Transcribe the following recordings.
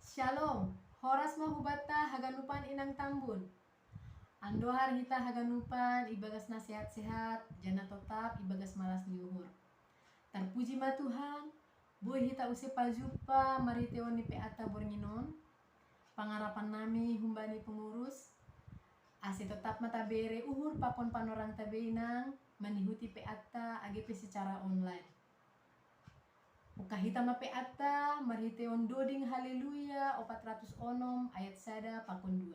Shalom, horas mahubata haganupan inang tambun. Andohar hita haganupan ibagas na sehat-sehat, jana tetap ibagas malas liuhur. Terpuji ma Tuhan, boy hita use pajupa mariteon ni peata bornginon. Pangarapan nami humbani pengurus, ase tetap mata bere uhur papon panorang tabeinang manihuti peata AGP secara online. Ukahita mape atta marhiteon doding haleluya 400 onom ayat sada pakon 2.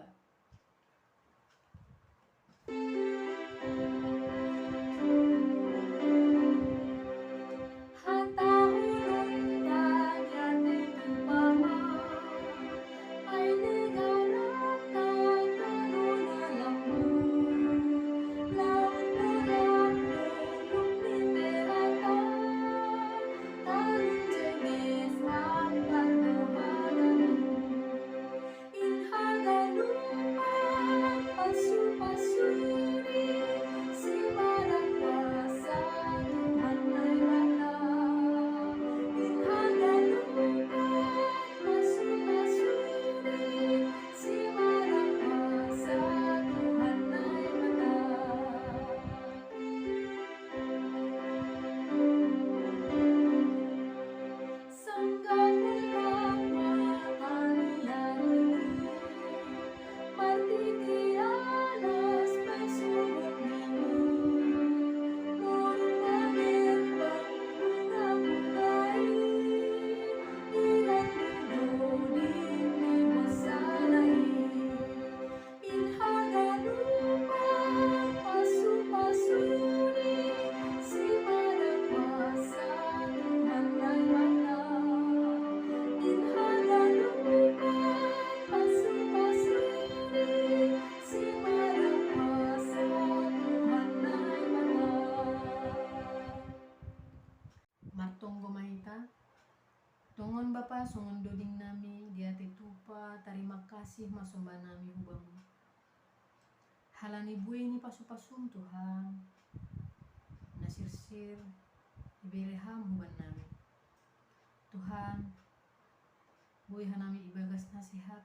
Martonggo mahita, tongon Bapa songon doding nami diate tupa terima kasih masomba nami hubamu. Halani bueni pasu-pasum Tuhan, nasirsir ibereham huban nami. Tuhan, bui hanami ibagas nasihat,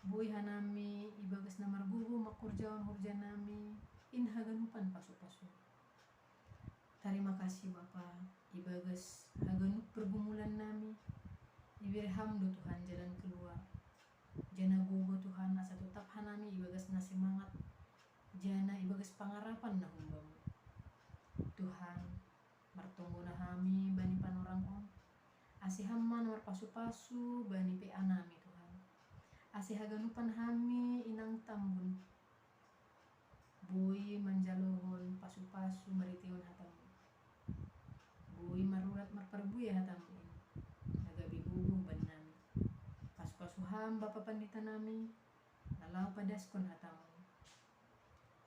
bui hanami ibagas namar gugu makurjawan hurja nami, inhaganupan pasu-pasu. Terima kasih Bapa, ibagas haganuk pergumulan nami, ibirham do Tuhan jalan keluar. Jana gogo Tuhan asa tetap hanami ibagas na semangat, jana ibagas pangarapan na humbamu. Tuhan, martonggo na hami bani panorang on, ase hamman marpasu-pasu bani pe anami Tuhan. Ase haganupan hami inang tambun, bui manjalohon pasu-pasu mariteon hatamu. Bui marurat marparbuya hatamu ini, nagabi gugu ban nami. Pasu-pasu ham Bapa Pandita nami, nalau padaskon hatamu.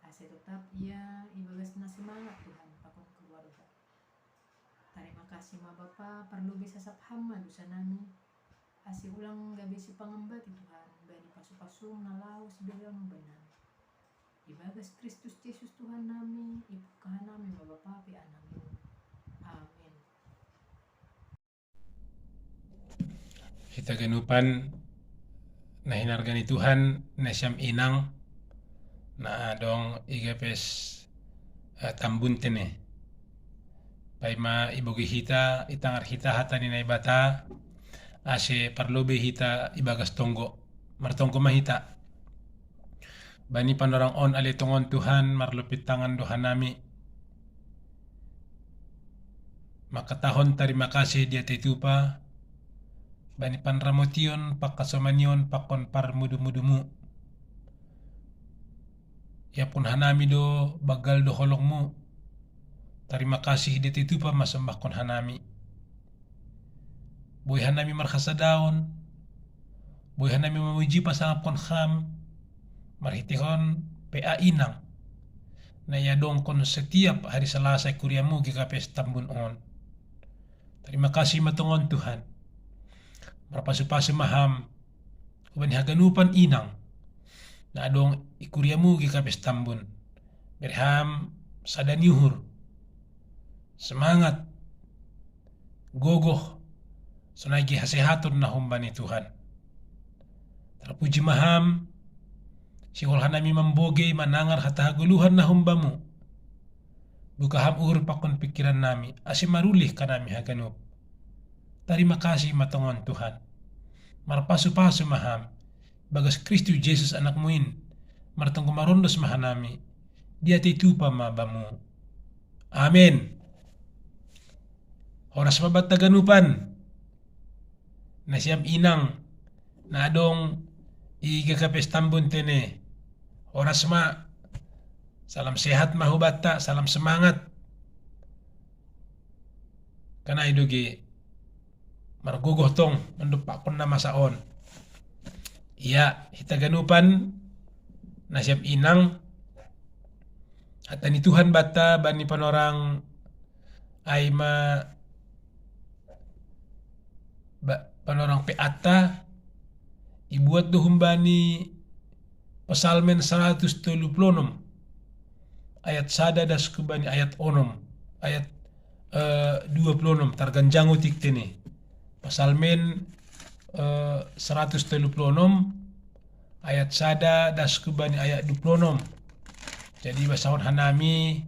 Ase tetap ia ibagas na semangat Tuhan pakon keluarga. Terima kasih ma Bapa, perlu bisa sap hamma dosa nami. Ase ulang gabi si pangembati Tuhan, bani pasu-pasu nalau sebelang benar. Ibagas Kristus Yesus Tuhan nami, ipukahan nami ma Bapa pi anami. Amin. Kita ganupan na hinargani Tuhan na siyam inang na adong igapes tambun tene. Paima ibogi hita itangar hita hata ni naibata ase parlobe hita ibagas tonggo martonggo mahita. Bani panorang on ale tongon Tuhan marlupit tangan doha nami. Maka tahon terima kasih dia tetupa bani panramotion pakasomanion pakon par mudu-mudumu. Ya pun hanami do bagal do holongmu. Terima kasih dia tetupa masambahkon hanami. Boy hanami marhasadaon. Boy hanami memuji pasangapon kham. Marhitihon PA inang. Na yadong kon setiap hari Selasa kuriamu gikapes tambun on. Terima kasih matungon Tuhan. Marpasu-pasu maham. Kuban haganupan inang. Na adong ikuriamu gikapes tambun. Berham sadanyuhur. Semangat. Gogoh. Sunagi hasehaton na humbani Tuhan. Terpuji maham, sikol hanami mamboge manangar hatahaguluhan na humbamu. Buka ham uhur pakon pikiran nami, asimarulih kanami haganup. Terima kasih matongon Tuhan. Marpasu-pasu maham, bagas Kristus Yesus anak muin, martunggu marondos mahanami, dia titupa mabamu. Amin. Oras mabat taganupan, na siyam inang, na adong igakapes tambun tene. Oras ma, salam sehat mahubata, salam semangat. Kana idogi margugoh tong mendupakon na masaon. Iya, hitaganupan na siyam inang at ani Tuhan bata bani panorang ay panorang peata ibuat duhumbani pasalmen 136 ayat sada das kubani ayat onom ayat 26 targanjangu tiktene pasalmen 136 ayat sada das kubani ayat 26. Jadi basahon hanami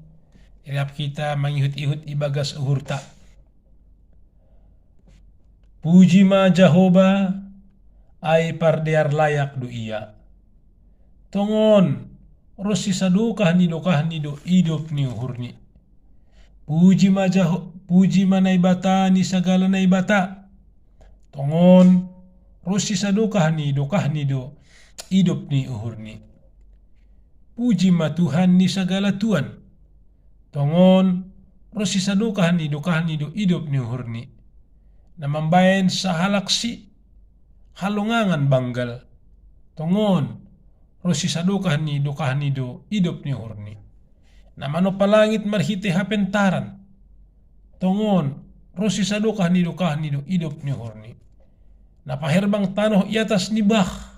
iriap kita mangihut-ihut ibagas uhurta. Puji ma Jehovah ay pardear layak do iya. Tongon rosi sadukah nido idop ni uhurni. Puji ma naibata ni sagala naibata. Tongon rosi sadukah nido idop ni uhurni. Puji ma Tuhan ni sagala Tuhan. Tongon rosi sadukah nido idop ni uhurni. Na mambayan sa halaksi halungangan banggal. Tongon rosi sadukah nido idop ni uhurni. Na mano palangit marhite hapentaran. Tongon rosi sadukah nido idop ni uhurni. Na paherbang tanoh iatas ni bah.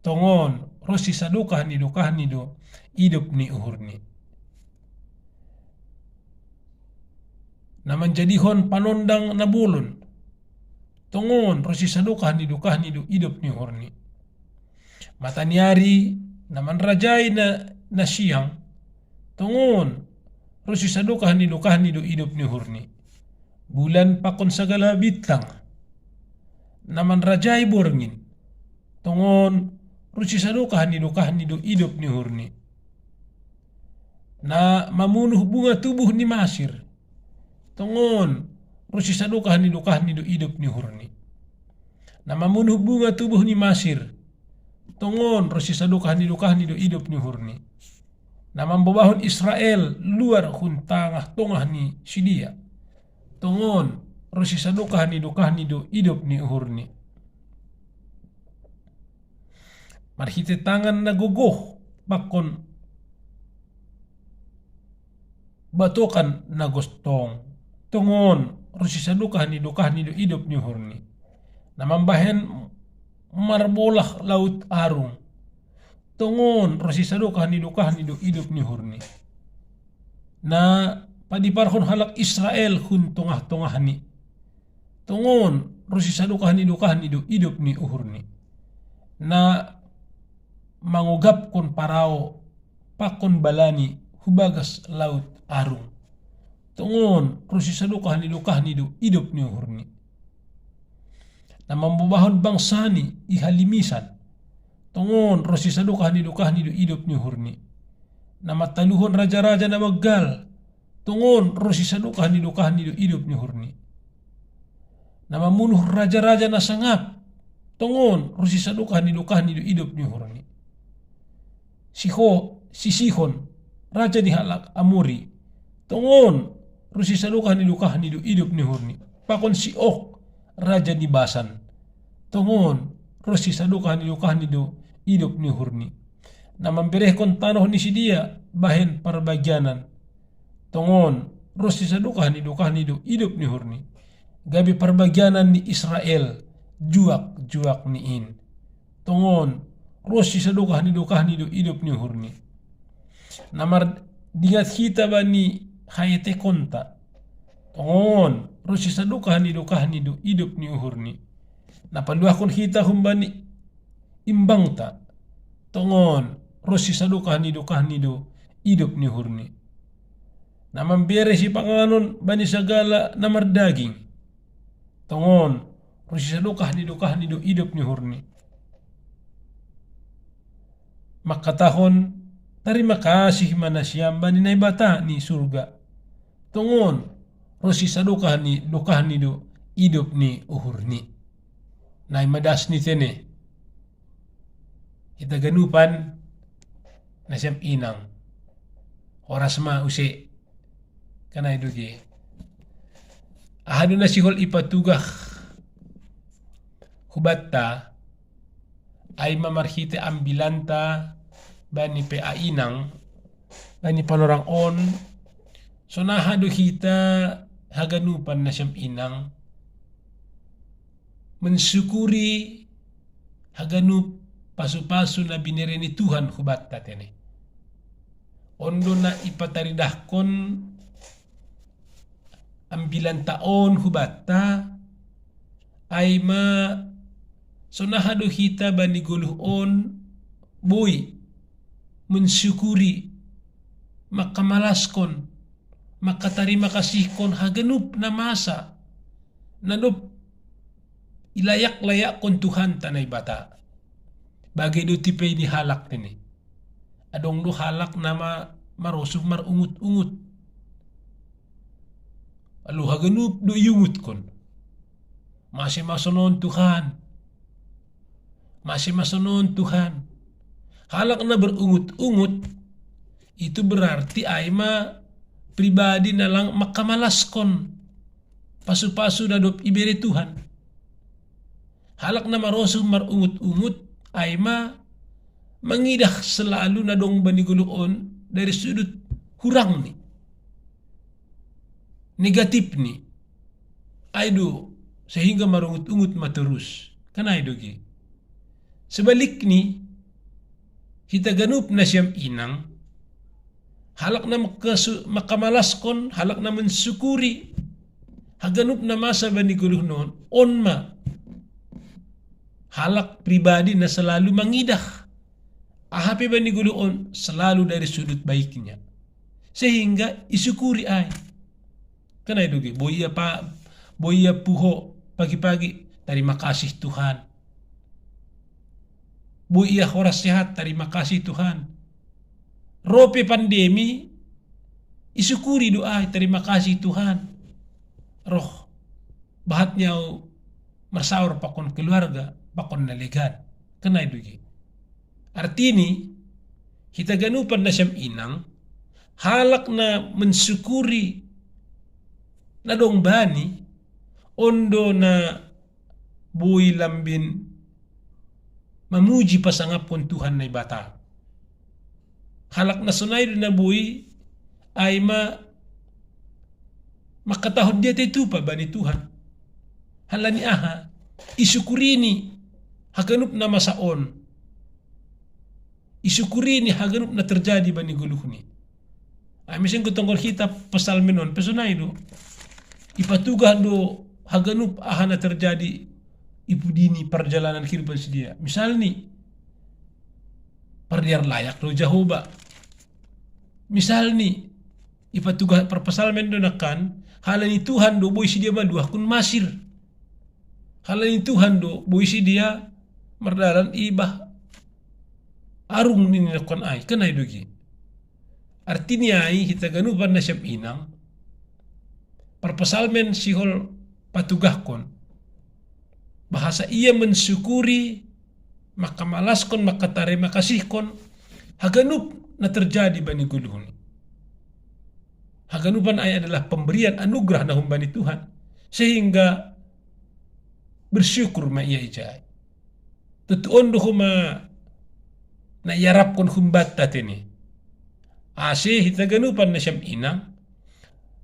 Tongon rosi sadukah nido idop ni uhurni. Na menjadihon panondang na bulun. Tongon rosi sadukah nido idop ni uhurni. Mataniari na manrajay na siyang. Tongon rosi sadukah nido idop ni uhurni. Bulan pakon sagala bitang. Na manrajay borngin. Tongon rosi sadukah nido idop ni uhurni. Na mamunuh bunga tubuh ni Masir. Tongon rosi sadukah nido idop ni uhurni. Na mamunuh bunga tubuh ni Masir. Tongon rosi sadukah nido idop ni uhurni. Na mambabahon Israel luar hun tangah ni Sidia. Tongon rosi sadukah nido idop ni uhurni. Marhite tangan na gogoh bakon batokan na gostong. Tongon rosi sadukah nido idop ni uhurni. Na mambahen marbolah laut arung. Tongon rosi sadukah nido idop ni uhurni. Na padiparhon halak Israel hun tongah ni. Tongon rosi sadukah nido idop ni uhurni. Na mangugap kon parao pakon balani hubagas laut arung. Tongon rosi sadukah nido idop ni uhurni. Na mambubahon bangsani ihalimisan. Tongon rosi sadukah nido idop ni uhurni. Na mataluhon raja-raja na waggal. Tongon rosi sadukah nido idop ni uhurni. Na mamunuh raja-raja na sangap. Tongon rosi sadukah nido idop ni uhurni. Sihon raja di halak Amori. Tongon rosi sadukah nido idop ni uhurni. Pakon si Ok raja di Basan. Tongon rosi sadukah nido idop ni uhurni. Na mamberehkon tanoh ni Sidia bahen parbagianan. Tongon rosi sadukah nido idop ni uhurni. Gabi parbagianan ni Israel juak niin. Tongon rosi sadukah nido idop ni uhurni. Namar dingat kita bani hayete konta. Tongon rosi sadukah nido idop ni uhurni. Napaluakon kita humbani imbang ta tongon rosi sadukah ni do hidup ni hurni na mambere si panganon bani sagala namar daging tongon rosi sadukah ni do hidup ni hurni makatahon terima kasih mana siam bani nai bata ni surga tongon rosi sadukah ni do hidup ni uhurni nai madas ni tene kita ganupan na siyam inang oras ma usi kanay dugi ahado na sihol ipatugah hubatta ay mamarhite ambilanta bani pe ainang bani panorang on so nahado hita haganupan na siyam inang mensyukuri haganup pasu-pasu na binere ni Tuhan hubatta tene ondo na ipataridahkon ambilan taon hubatta ay ma sonahado hita bani guluh on boy mensyukuri makamalaskon makatarima kasihkon haganup na masa nanup ilayak-layak kon Tuhan tanay bata bagay do tipay ni halak tini adong do halak na marusuf marungut-ungut alu haganup do yungut kon masih masonon Tuhan halak na berungut-ungut itu berarti ay pribadi na lang makamalas kon pasu-pasu na dop ibere Tuhan halak na marusuf marungut-ungut ay mangidah selalu na dong baniguluon dari sudut hurang ni negatif ni ay do sehingga marungut-ungut materus kanay dogi sebalik ni kita ganup na siyam inang halak na makamalaskon halak na mensyukuri haganup na masa baniguluh noon onma halak pribadi na selalu mangidah ahapi baniguluon selalu dari sudut baiknya sehingga isyukuri ay kanay dogi boya puho pagi-pagi terima kasih Tuhan boya horas sehat terima kasih Tuhan rope pandemi isyukuri doa terima kasih Tuhan roh bahatnya marsaur pakon keluarga pakon naligan kanay dugi artini kita ganupan na siyam inang halak na mensyukuri na dong bani ondo na buhay lambin mamuji pasangapon Tuhan na bata halak na sunay na buhay ay makatahod dia itu pa bani Tuhan halani aha isyukurini haganup na masaon isyukurini haganup na terjadi bani guluh ni ay misin ko tungkol kita pasal menon personay do ipatugah do haganup aha na terjadi ipudini perjalanan kehidupan sedia misal ni pardiar layak do Jehovah misal ni ipatugah perpasal men do nakan halani Tuhan do boy si dia maduah kun masir halani Tuhan do boy si dia mardaran ibah arung ni nakon ay kanay dogi artinya ay hita ganupan na siyam inang perpasalmen sihol patugah kon bahasa ia mensyukuri makamalaskon makatarima kasihkon haganup na terjadi bani guluhun haganupan ay adalah pemberian anugerah na humbani Tuhan sehingga bersyukur ma iya ijay tutuon do huma na yarap kon humbatta tini ase hita ganupan na siyam inang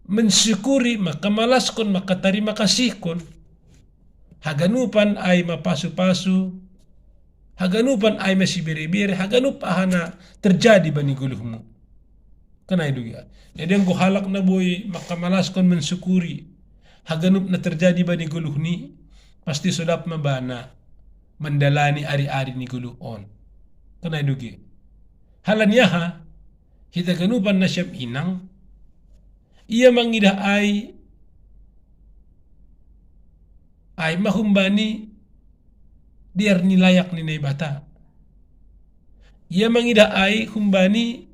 mensyukuri makamalaskon makatarima kasihkon haganupan ay mapasu-pasu haganupan ay masibiri-biri haganup ahana terjadi bani guluhmu kanay dugi jadi ang halak na boy makamalaskon mensyukuri haganup na terjadi bani guluh ni pasti sudap mabana mendalani ari-ari ni gulu on. Kana dugi. Halanyaha hita ganupan na siyam inang ia mangida ay mahumbani diar nilayak ni bata. Ia mangida ay humbani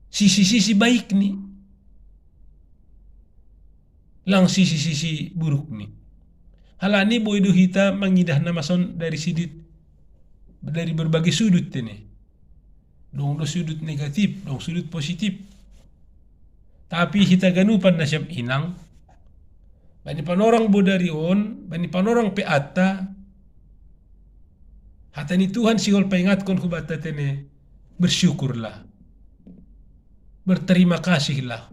sisi-sisi baik ni lang sisi-sisi buruk ni. Halani boidu hita mangidah namason dari berbagai sudut ini. Dong sudut negatif, dong sudut positif. Tapi hita ganupan na siyam inang bani panorang bodarion, bani panorang peata hatani Tuhan sigol paingatkon hubata tene bersyukurlah. Berterima kasihlah.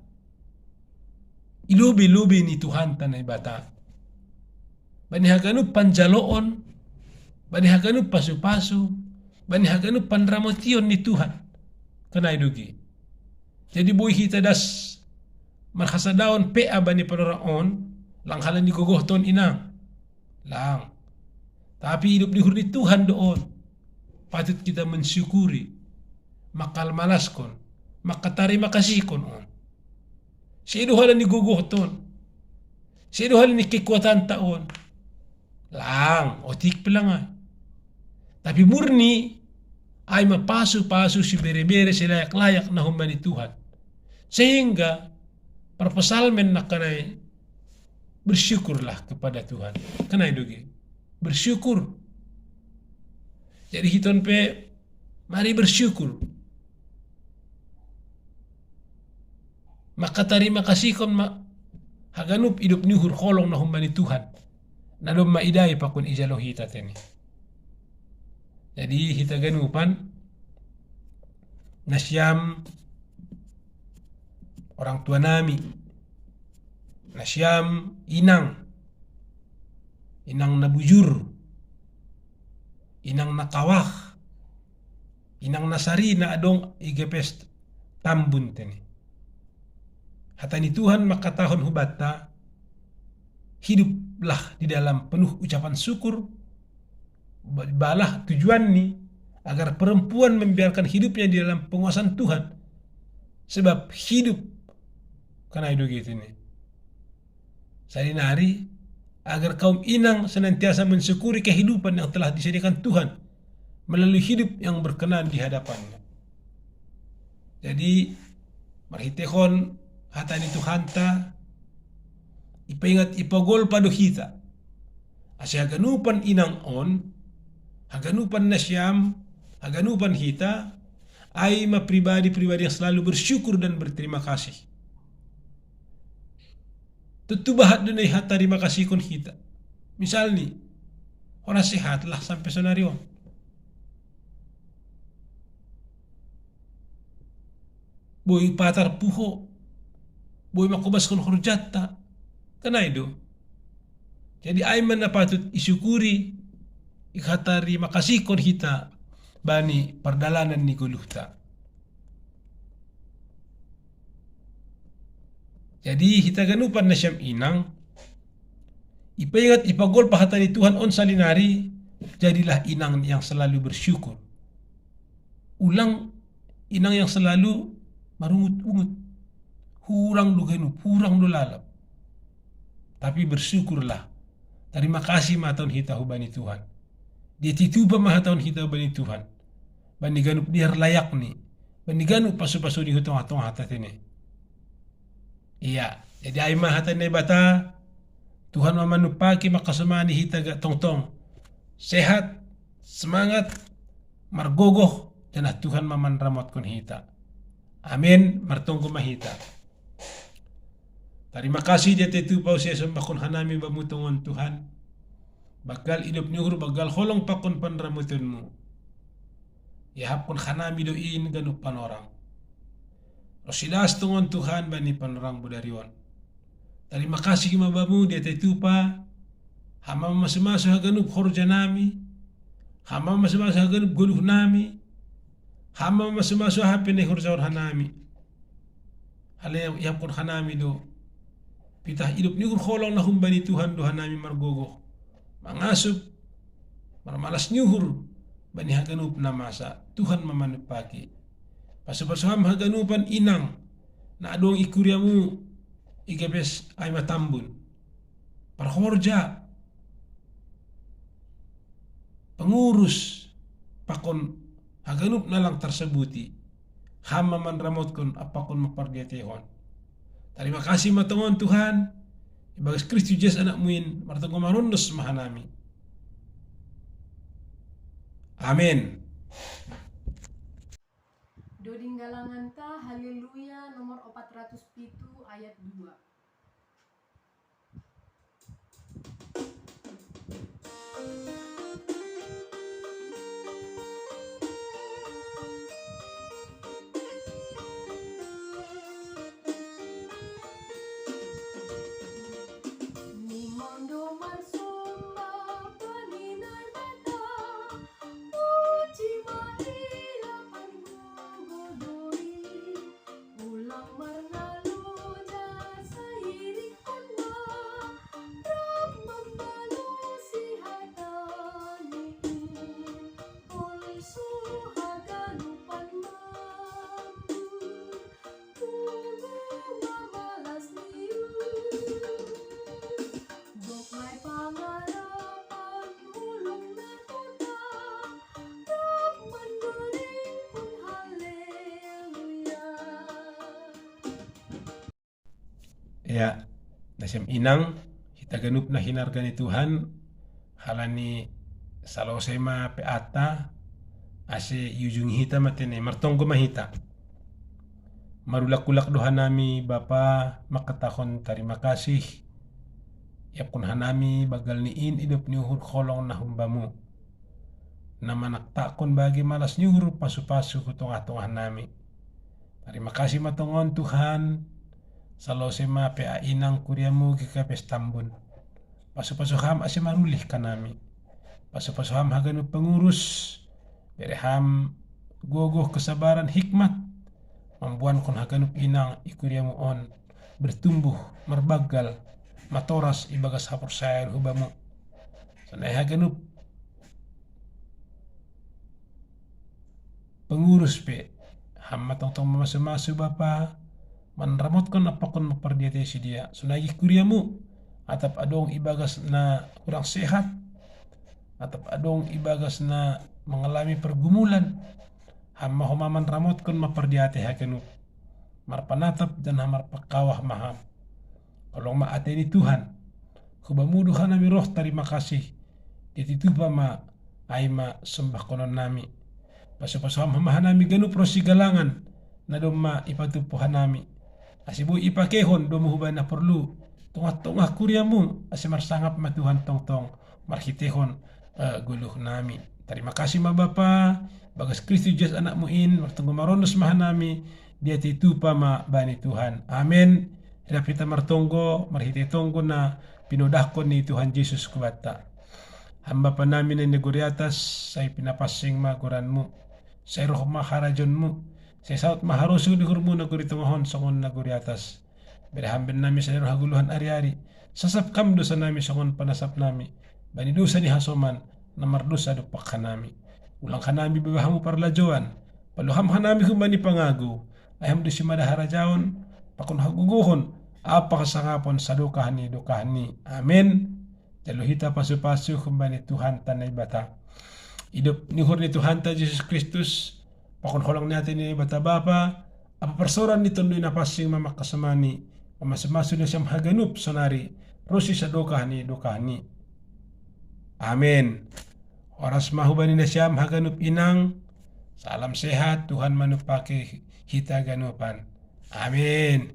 Ilubi-lubi ni Tuhan tanay bata. Bani haganu panjaloon, bani haganu pasu-pasu, bani haganu panramotion ni Tuhan. Kanay dugi. Jadi boy hita das marhasadaon pea bani panoraon, lang halan ni gogohton inang. Lang. Tapi hidup di hurni Tuhan doon. Patut kita mensyukuri. Makal malaskon. Makatarima kasihkon on. Si halan ni guguhton. Si halan ni kekuatan taon. Lang, otik pelang ay. Tapi murni ay mapasu-pasu si bere-bere si layak-layak na humani Tuhan. Sehingga perpesalmen na kanay bersyukurlah kepada Tuhan. Kanay dugi. Bersyukur. Jadi hiton pe mari bersyukur. Maka terima kasih kon haganup hidup ni hurholong na humani Tuhan. Nadom maidai pakun ijalo hita teni. Jadi hita ganupan nasyam orang tua nami. Nasyam inang na bujur, inang na kawah, inang na sari na adong igepes tambun teni. Hatani Tuhan makatahon hubata, hiduplah di dalam penuh ucapan syukur, balah tujuan ni agar perempuan membiarkan hidupnya di dalam penguasaan Tuhan, sebab hidup karena itu gitu nih. Sarinari agar kaum inang senantiasa mensyukuri kehidupan yang telah disediakan Tuhan melalui hidup yang berkenan di hadapannya. Jadi marhitehon hatani Tuhan ta ipaingat ipagol pado hita asya haganupan inang on, haganupan nasyam, haganupan hita ay pribadi-pribadi yang selalu bersyukur dan berterima kasih. Tutubahat dunay hata terima kasih kon hita. Misal ni, orang sehat lah sampai sonarion. Boy patar puho, boy makubas kon hurjata, kanay do. Jadi ayman na patut isyukuri, ikata terima kasih kon hita, bani perdalanan ni guluhta. Jadi hita ganupan na siyam inang, ipaingat ipagol pahatan ni Tuhan on salinari, jadilah inang yang selalu bersyukur. Ulang inang yang selalu marungut-ungut, hurang do ganup, hurang do lalap. Tapi bersyukurlah, terima kasih maton hita hubani Tuhan. Dia tituba mahaton hita hubani Tuhan. Bani ganup diar layak ni, bani ganup pasu-pasu di hutong-hutong hatat ini. Iya, jadi ay mahatan na bata, Tuhan mamanupaki makasumani hita tong-tong. Sehat, semangat, margogoh, dan Tuhan mamanramot kon hita. Amin, martongko mahita. Terima kasih dia tetu pau siya sumbakon hanami bamutongon Tuhan. Bagal idop nyuhur, bagal holong pakon panramutunmu. Yahap kon hanami doin ganupan orang. Rosidas tungon Tuhan bani panorang budarion. Terima kasih mabamu dia tetupa. Hama masemaso haganup horja nami. Hama masemaso haganup guluh nami. Hama masemaso hapene horja hanami. Hale yapon hanami do. Pitah hidup ni holong nahum bani Tuhan do hanami margogo. Mangasup marmalas nyuhur bani haganup na masa Tuhan mamanupaki pasupasuham haganupan inang na adong ikuriamu igapes ay matambun parhorja pengurus pakon haganup na lang tersebuti hama man ramotkon apakon mapardiatehon. Terima kasih matongon Tuhan ibagas Kristus Yesus anak muin martunggo marundos mahanami. Amin. Doding galangan ta haleluya nomor 407 ayat 2. Ya, nasem inang kita ganup na hinargani Tuhan halani salosema peata ase yujung hita matene martonggo mahita marulak-ulak doha nami Bapa makatahon terima kasih yapkun hanami bagal niin hidup nyuhur kolong na humbamu namanak takon bagi malas nyuhur pasu-pasu ku tongah-tongah nami. Terima kasih matongon Tuhan salosema pea inang kuriamu kikapes tambun pasu-pasuham ase marulih kanami pasu-pasuham haganu pengurus bereham gogoh kesabaran hikmat mambuan kon haganup inang ikuriamu on bertumbuh merbagal matoras ibagas hapur sayar hubamu sanai haganup pengurus pe hamma tong-tong masu-masu Bapa man ramotkan apakon mapardiate si dia sunagi kuriamu atap adong ibagas na kurang sehat atap adong ibagas na mengalami pergumulan hamma homaman ramotkan mapardiate hakenu marpanatap dan hamar pakawah maham kolong maateni Tuhan kubamudu hanami roh terima kasih dititupa ma aima sembah konon nami pasu-pasuham hamahanami ganu prosi galangan na doma ipatupo hanami asibu ipakehon domo huban na perlu tongah-tongah kuriamu ase marsangap ma Tuhan tong-tong marhitehon guluh nami. Terima kasih ma Bapa bagas Kristus Yesus anakmu in martunggu marondos mahanami dia titupa ma bani Tuhan. Amin. Hirap kita martonggo marhite tonggo na pinodahkon ni Tuhan Yesus kubata. Hamba pa namin ay neguri atas say pinapasing maguranmu say roh maharajonmu sa saut maharusu di hurmu naguri tungahon songon naguri atas. Berhamben nami sa nero haguluhan ari-ari. Sasap kam dosa nami songon panasap nami. Bani dosa ni hasoman na mardosa dupak hanami. Ulang hanami babahamu parlajoan. Paluham hanami humani pangagu. Ayam dosi madaharajaon. Pakon haguguhon. Apa kasangapon sa dukahani. Amin. Jaluhita pasu-pasu humbani Tuhan tanay bata. Hidup nihur ni Tuhan ta Jesus Kristus. Pakon holang natin ni bata Bapa, apa persoran ni tundoy na pasing mamakasamani, mamasamaso na siyang haganup sonari, rosi sa dokahani. Amen. Oras mahubani na siyang haganup inang, salam sehat, Tuhan manupaki hita ganupan. Amen.